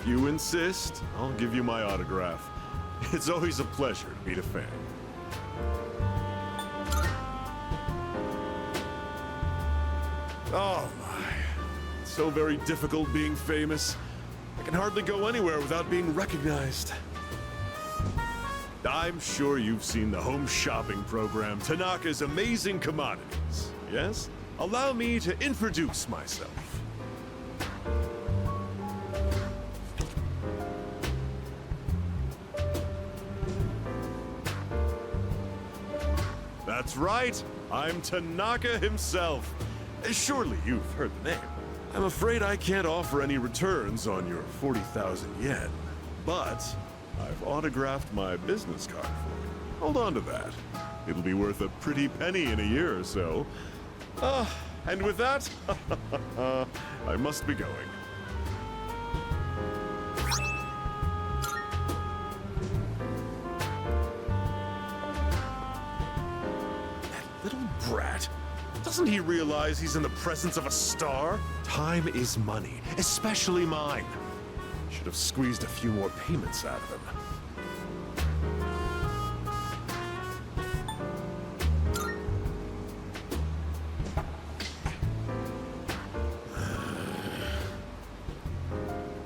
If you insist, I'll give you my autograph. It's always a pleasure to meet a fan. Oh my. It's so very difficult being famous. I can hardly go anywhere without being recognized. I'm sure you've seen the home shopping program, Tanaka's Amazing Commodities. Yes? Allow me to introduce myself. That's right, I'm Tanaka himself. Surely you've heard the name. I'm afraid I can't offer any returns on your 40,000 yen, but I've autographed my business card for you. Hold on to that. It'll be worth a pretty penny in a year or so. And with that, I must be going. Little brat. Doesn't he realize he's in the presence of a star? Time is money, especially mine. Should have squeezed a few more payments out of him.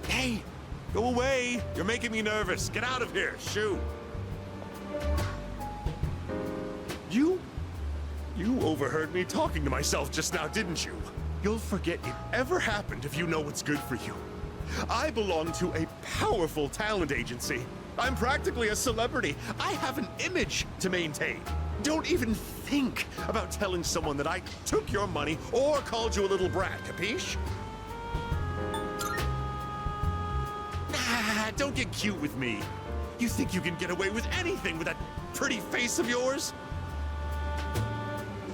Hey, go away. You're making me nervous. Get out of here. Shoo. You overheard me talking to myself just now, didn't you? You'll forget it ever happened if you know what's good for you. I belong to a powerful talent agency. I'm practically a celebrity. I have an image to maintain. Don't even think about telling someone that I took your money or called you a little brat, capiche? Nah, don't get cute with me. You think you can get away with anything with that pretty face of yours?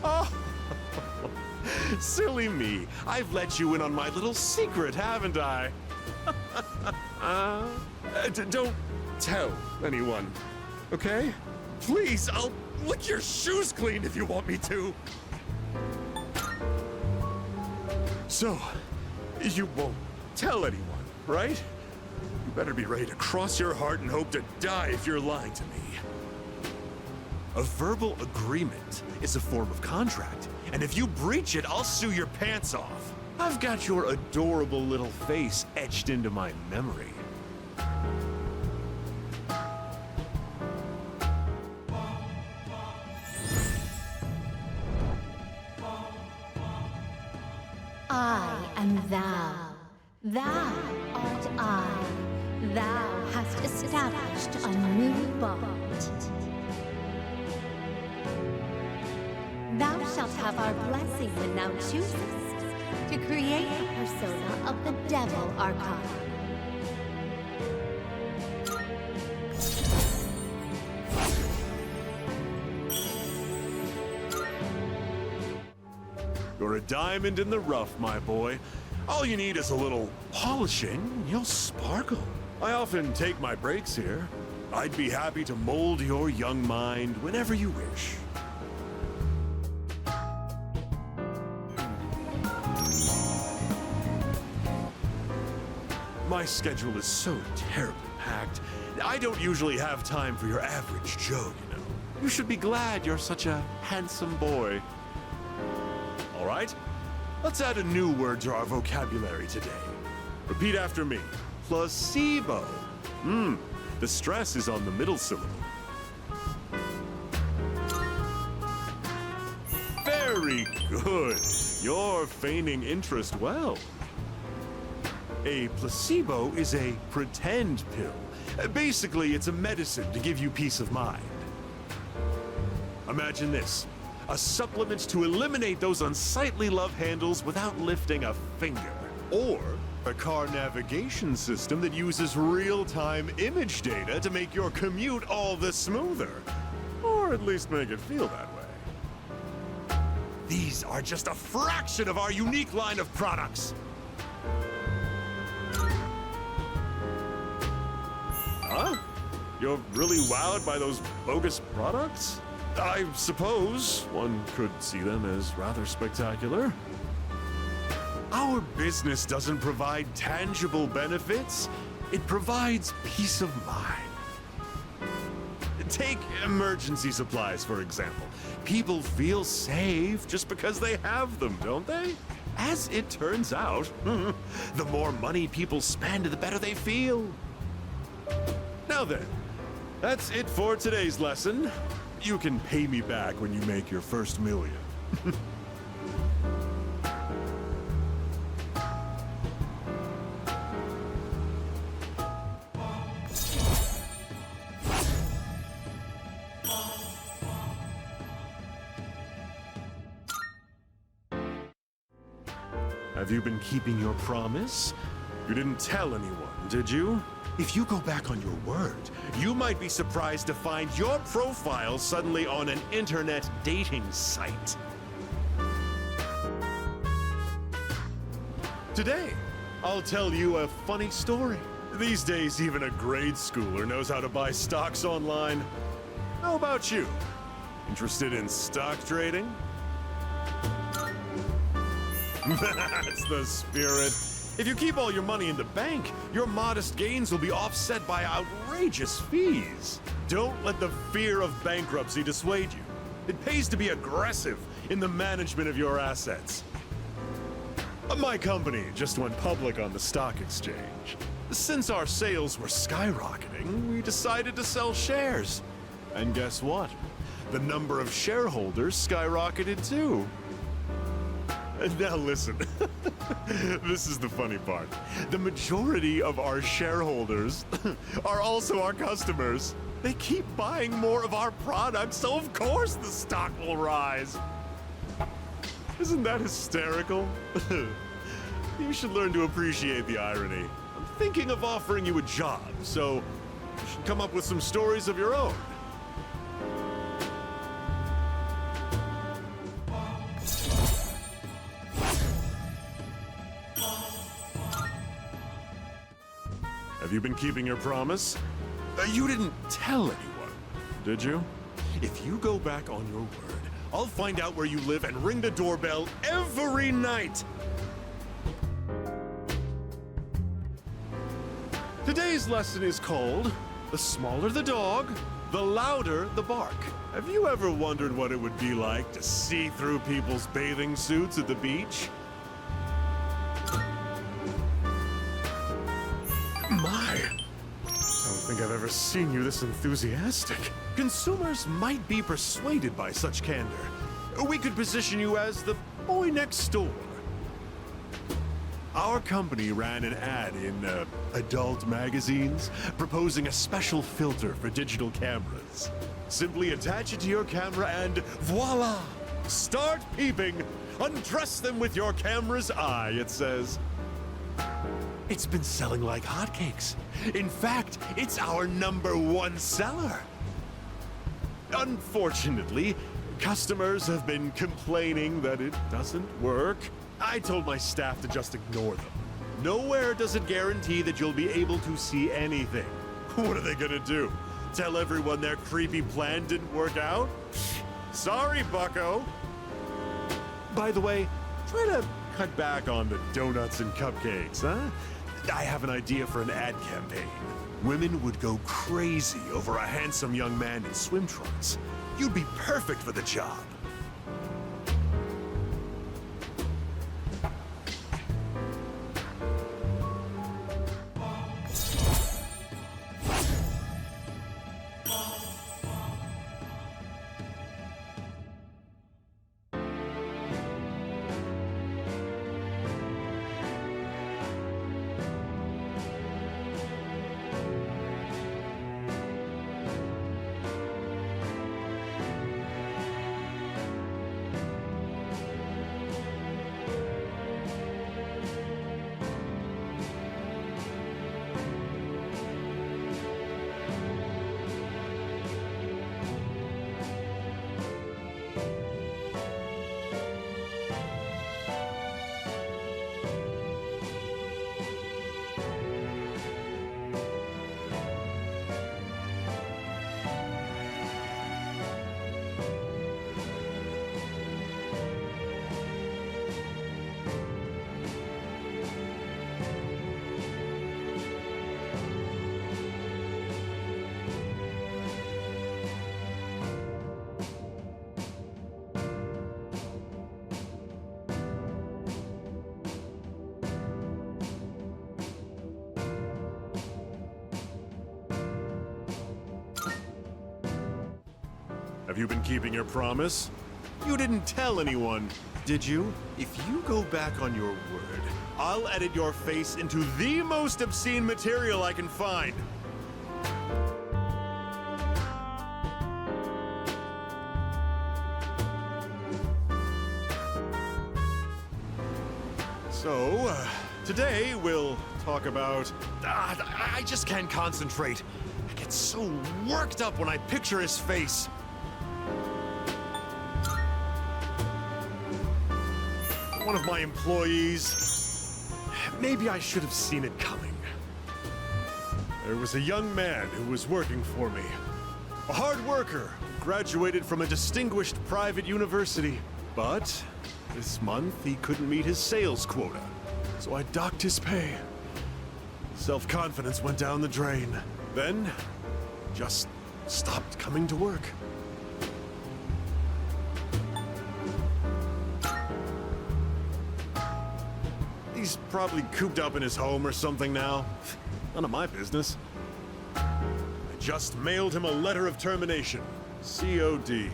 Oh, silly me. I've let you in on my little secret, haven't I? Don't tell anyone, okay? Please, I'll lick your shoes clean if you want me to. So, you won't tell anyone, right? You better be ready to cross your heart and hope to die if you're lying to me. A verbal agreement is a form of contract, and if you breach it, I'll sue your pants off. I've got your adorable little face etched into my memory. I am thou. Thou art I. Thou hast established a new bond. Thou shalt have our blessing when thou choosest to create the persona of the Devil Archon. You're a diamond in the rough, my boy. All you need is a little polishing, and you'll sparkle. I often take my breaks here. I'd be happy to mold your young mind whenever you wish. My schedule is so terribly packed. I don't usually have time for your average Joe, you know. You should be glad you're such a handsome boy. All right, let's add a new word to our vocabulary today. Repeat after me. Placebo. The stress is on the middle syllable. Very good. You're feigning interest well. A placebo is a pretend pill. Basically, it's a medicine to give you peace of mind. Imagine this. A supplement to eliminate those unsightly love handles without lifting a finger. Or a car navigation system that uses real-time image data to make your commute all the smoother. Or at least make it feel that way. These are just a fraction of our unique line of products. Huh? You're really wowed by those bogus products? I suppose one could see them as rather spectacular. Our business doesn't provide tangible benefits. It provides peace of mind. Take emergency supplies, for example. People feel safe just because they have them, don't they? As it turns out, the more money people spend, the better they feel. Now then, that's it for today's lesson. You can pay me back when you make your first million. Have you been keeping your promise? You didn't tell anyone, did you? If you go back on your word, you might be surprised to find your profile suddenly on an internet dating site. Today, I'll tell you a funny story. These days, even a grade schooler knows how to buy stocks online. How about you? Interested in stock trading? That's the spirit. If you keep all your money in the bank, your modest gains will be offset by outrageous fees. Don't let the fear of bankruptcy dissuade you. It pays to be aggressive in the management of your assets. My company just went public on the stock exchange. Since our sales were skyrocketing, we decided to sell shares. And guess what? The number of shareholders skyrocketed too. Now listen, this is the funny part. The majority of our shareholders are also our customers. They keep buying more of our products, so of course the stock will rise. Isn't that hysterical? You should learn to appreciate the irony. I'm thinking of offering you a job, so you should come up with some stories of your own. Have you been keeping your promise? You didn't tell anyone, did you? If you go back on your word, I'll find out where you live and ring the doorbell every night. Today's lesson is called, "The smaller the dog, the louder the bark." Have you ever wondered what it would be like to see through people's bathing suits at the beach? My, I don't think I've ever seen you this enthusiastic. Consumers might be persuaded by such candor. We could position you as the boy next door. Our company ran an ad in adult magazines proposing a special filter for digital cameras. Simply attach it to your camera and voila! Start peeping! Undress them with your camera's eye, it says. It's been selling like hotcakes. In fact, it's our #1 seller. Unfortunately, customers have been complaining that it doesn't work. I told my staff to just ignore them. Nowhere does it guarantee that you'll be able to see anything. What are they gonna do? Tell everyone their creepy plan didn't work out? Sorry, bucko. By the way, try to cut back on the donuts and cupcakes, huh? I have an idea for an ad campaign. Women would go crazy over a handsome young man in swim trunks. You'd be perfect for the job. Have you been keeping your promise? You didn't tell anyone, did you? If you go back on your word, I'll edit your face into the most obscene material I can find. So, today we'll talk about... I just can't concentrate. I get so worked up when I picture his face. One of my employees. Maybe I should have seen it coming. There was a young man who was working for me. A hard worker, graduated from a distinguished private university. But this month he couldn't meet his sales quota, so I docked his pay. Self-confidence went down the drain. Then, just stopped coming to work. He's probably cooped up in his home or something now. None of my business. I just mailed him a letter of termination. COD.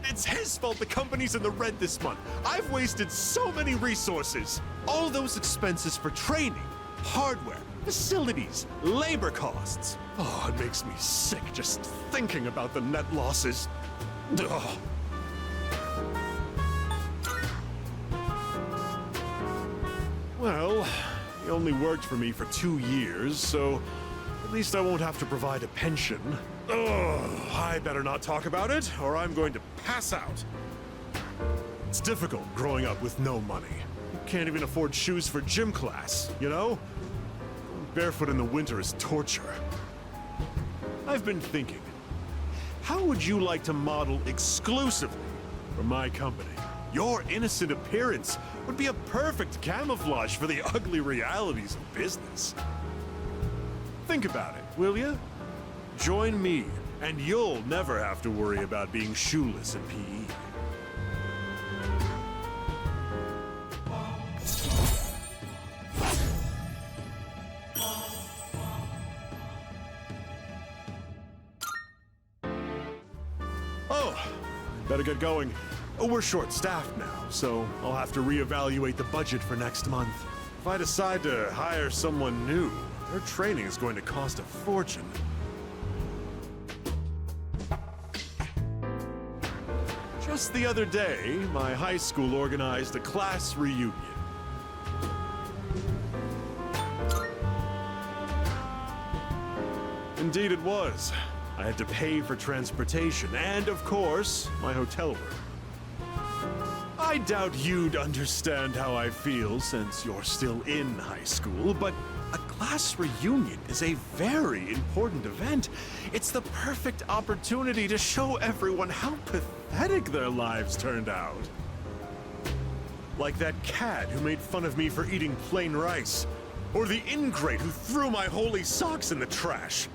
It's his fault the company's in the red this month. I've wasted so many resources. All those expenses for training, hardware, facilities, labor costs. Oh, it makes me sick just thinking about the net losses. Ugh. Well, he only worked for me for 2 years, so at least I won't have to provide a pension. Ugh, I better not talk about it, or I'm going to pass out. It's difficult growing up with no money. You can't even afford shoes for gym class, you know? Going barefoot in the winter is torture. I've been thinking, how would you like to model exclusively for my company? Your innocent appearance would be a perfect camouflage for the ugly realities of business. Think about it, will you? Join me, and you'll never have to worry about being shoeless in PE. Oh, better get going. We're short-staffed now, so I'll have to reevaluate the budget for next month. If I decide to hire someone new, their training is going to cost a fortune. Just the other day, my high school organized a class reunion. Indeed it was. I had to pay for transportation and, of course, my hotel room. I doubt you'd understand how I feel since you're still in high school, but a class reunion is a very important event. It's the perfect opportunity to show everyone how pathetic their lives turned out. Like that cad who made fun of me for eating plain rice, or the ingrate who threw my holy socks in the trash.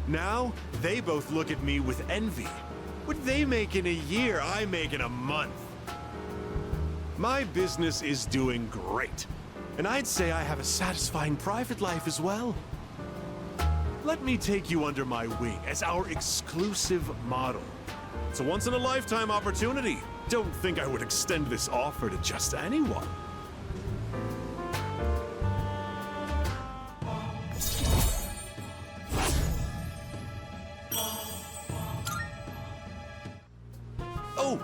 Now, they both look at me with envy. What they make in a year, I make in a month. My business is doing great, and I'd say I have a satisfying private life as well. Let me take you under my wing as our exclusive model. It's a once-in-a-lifetime opportunity. Don't think I would extend this offer to just anyone. Oh!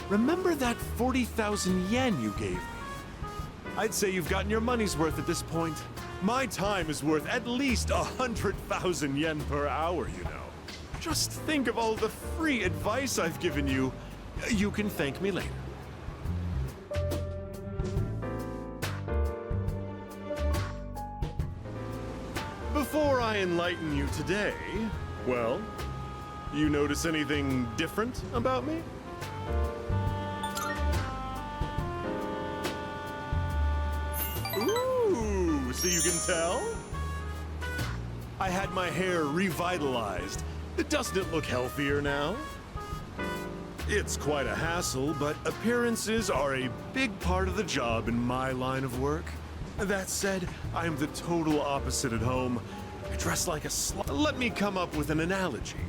Remember that 40,000 yen you gave me? I'd say you've gotten your money's worth at this point. My time is worth at least 100,000 yen per hour, you know. Just think of all the free advice I've given you. You can thank me later. Before I enlighten you today, well, you notice anything different about me? Ooh, so you can tell? I had my hair revitalized. Doesn't it look healthier now? It's quite a hassle, but appearances are a big part of the job in my line of work. That said, I'm the total opposite at home. I dress like a slut. Let me come up with an analogy.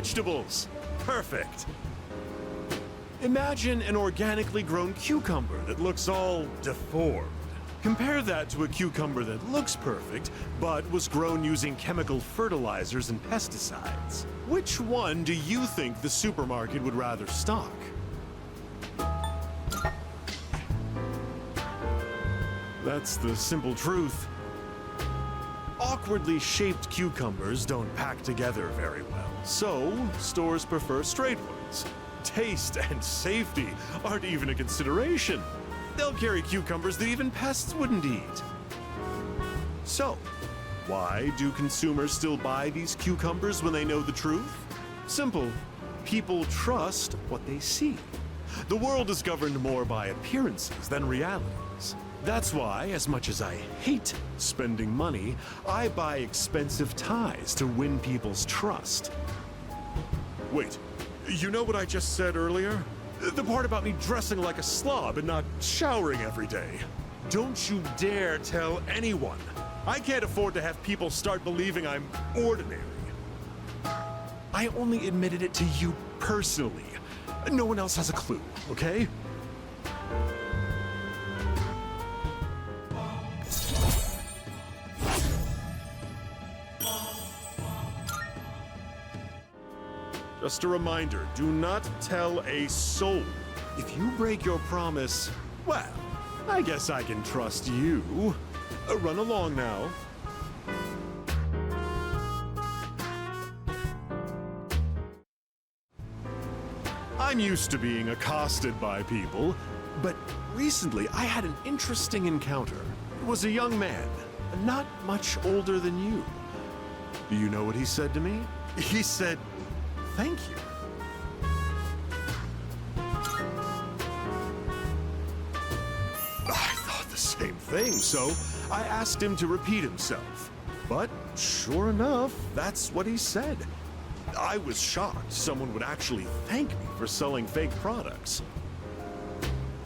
vegetables. Perfect. Imagine an organically grown cucumber that looks all deformed. Compare that to a cucumber that looks perfect, but was grown using chemical fertilizers and pesticides. Which one do you think the supermarket would rather stock? That's the simple truth. Awkwardly shaped cucumbers don't pack together very well, so stores prefer straight ones. Taste and safety aren't even a consideration. They'll carry cucumbers that even pests wouldn't eat. So, why do consumers still buy these cucumbers when they know the truth? Simple. People trust what they see. The world is governed more by appearances than realities. That's why, as much as I hate spending money, I buy expensive ties to win people's trust. Wait, you know what I just said earlier? The part about me dressing like a slob and not showering every day. Don't you dare tell anyone. I can't afford to have people start believing I'm ordinary. I only admitted it to you personally. No one else has a clue, okay? Just a reminder, do not tell a soul. If you break your promise, well, I guess I can trust you. Run along now. I'm used to being accosted by people, but recently I had an interesting encounter. It was a young man, not much older than you. Do you know what he said to me? He said, "Thank you." I thought the same thing, so I asked him to repeat himself. But sure enough, that's what he said. I was shocked someone would actually thank me for selling fake products.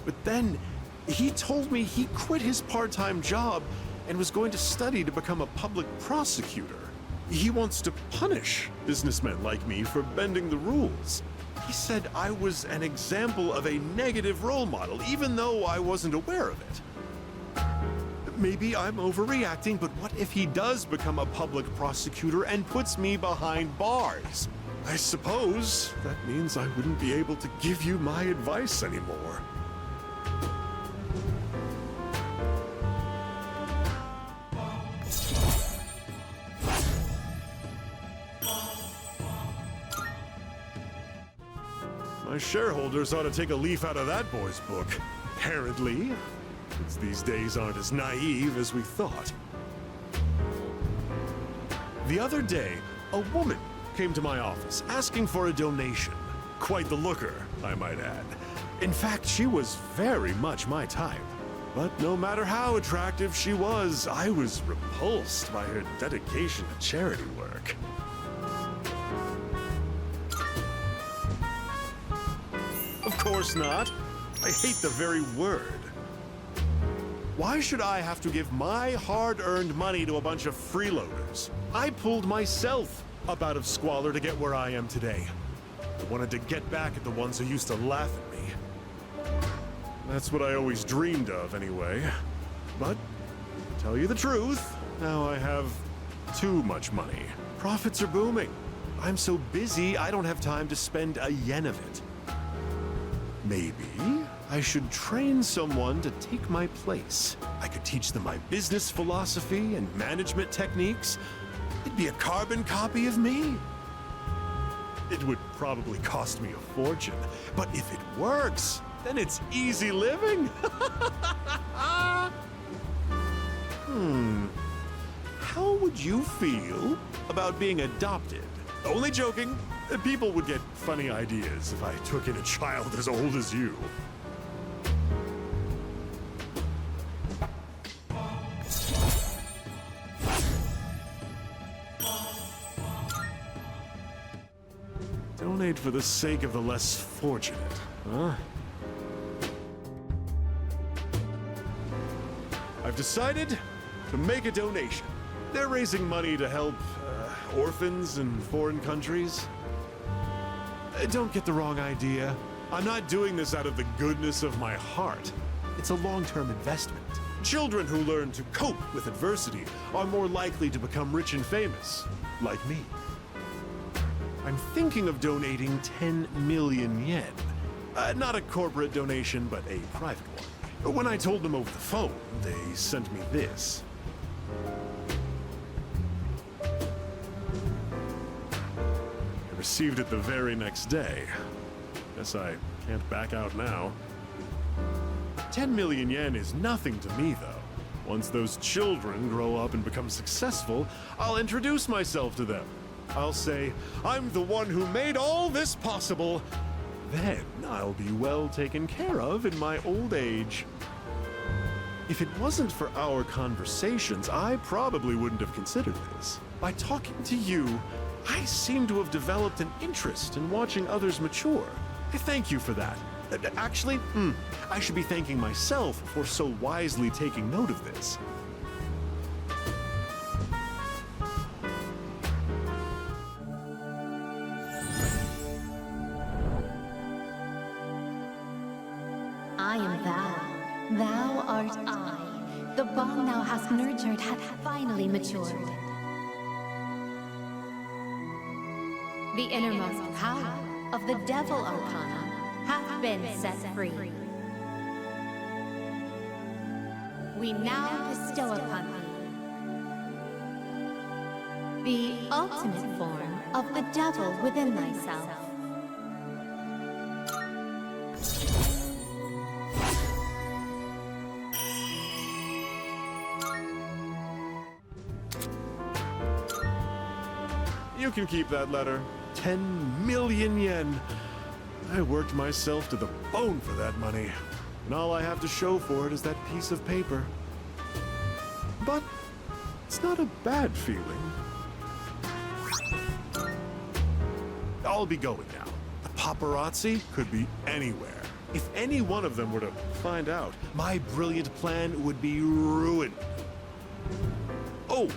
But then he told me he quit his part-time job and was going to study to become a public prosecutor. He wants to punish businessmen like me for bending the rules. He said I was an example of a negative role model, even though I wasn't aware of it. Maybe I'm overreacting, but what if he does become a public prosecutor and puts me behind bars? I suppose that means I wouldn't be able to give you my advice anymore. My shareholders ought to take a leaf out of that boy's book. Apparently, since these days aren't as naive as we thought. The other day, a woman came to my office asking for a donation. Quite the looker, I might add. In fact, she was very much my type. But no matter how attractive she was, I was repulsed by her dedication to charity work. Of course not. I hate the very word. Why should I have to give my hard-earned money to a bunch of freeloaders? I pulled myself up out of squalor to get where I am today. I wanted to get back at the ones who used to laugh at me. That's what I always dreamed of, anyway. But, to tell you the truth, now I have too much money. Profits are booming. I'm so busy, I don't have time to spend a yen of it. Maybe I should train someone to take my place. I could teach them my business philosophy and management techniques. It'd be a carbon copy of me. It would probably cost me a fortune, but if it works, then it's easy living. How would you feel about being adopted? Only joking. People would get funny ideas if I took in a child as old as you. Donate for the sake of the less fortunate, huh? I've decided to make a donation. They're raising money to help orphans in foreign countries. Don't get the wrong idea. I'm not doing this out of the goodness of my heart. It's a long-term investment. Children who learn to cope with adversity are more likely to become rich and famous, like me. I'm thinking of donating 10 million yen. Not a corporate donation, but a private one. When I told them over the phone, they sent me this. I received it the very next day. Guess I can't back out now. 10 million yen is nothing to me, though. Once those children grow up and become successful, I'll introduce myself to them. I'll say, I'm the one who made all this possible. Then I'll be well taken care of in my old age. If it wasn't for our conversations, I probably wouldn't have considered this. By talking to you, I seem to have developed an interest in watching others mature. I thank you for that. Actually, I should be thanking myself for so wisely taking note of this. I am thou. Thou art I. The bond thou hast nurtured hath finally matured. The innermost power of the Devil Arcana hath been set free. We now bestow upon thee the ultimate form of the devil within thyself. You can keep that letter. 10 million yen. I worked myself to the bone for that money, and all I have to show for it is that piece of paper. But it's not a bad feeling. I'll be going now. The paparazzi could be anywhere. If any one of them were to find out, my brilliant plan would be ruined. Oh,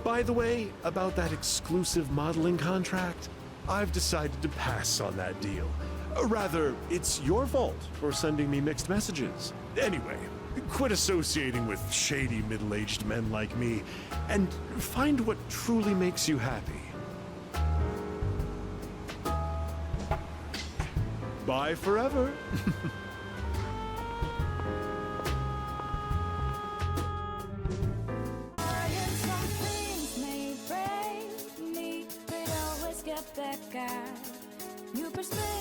by the way, about that exclusive modeling contract, I've decided to pass on that deal. Rather, it's your fault for sending me mixed messages. Anyway, quit associating with shady middle-aged men like me, and find what truly makes you happy. Bye forever. Get back out. New perspective.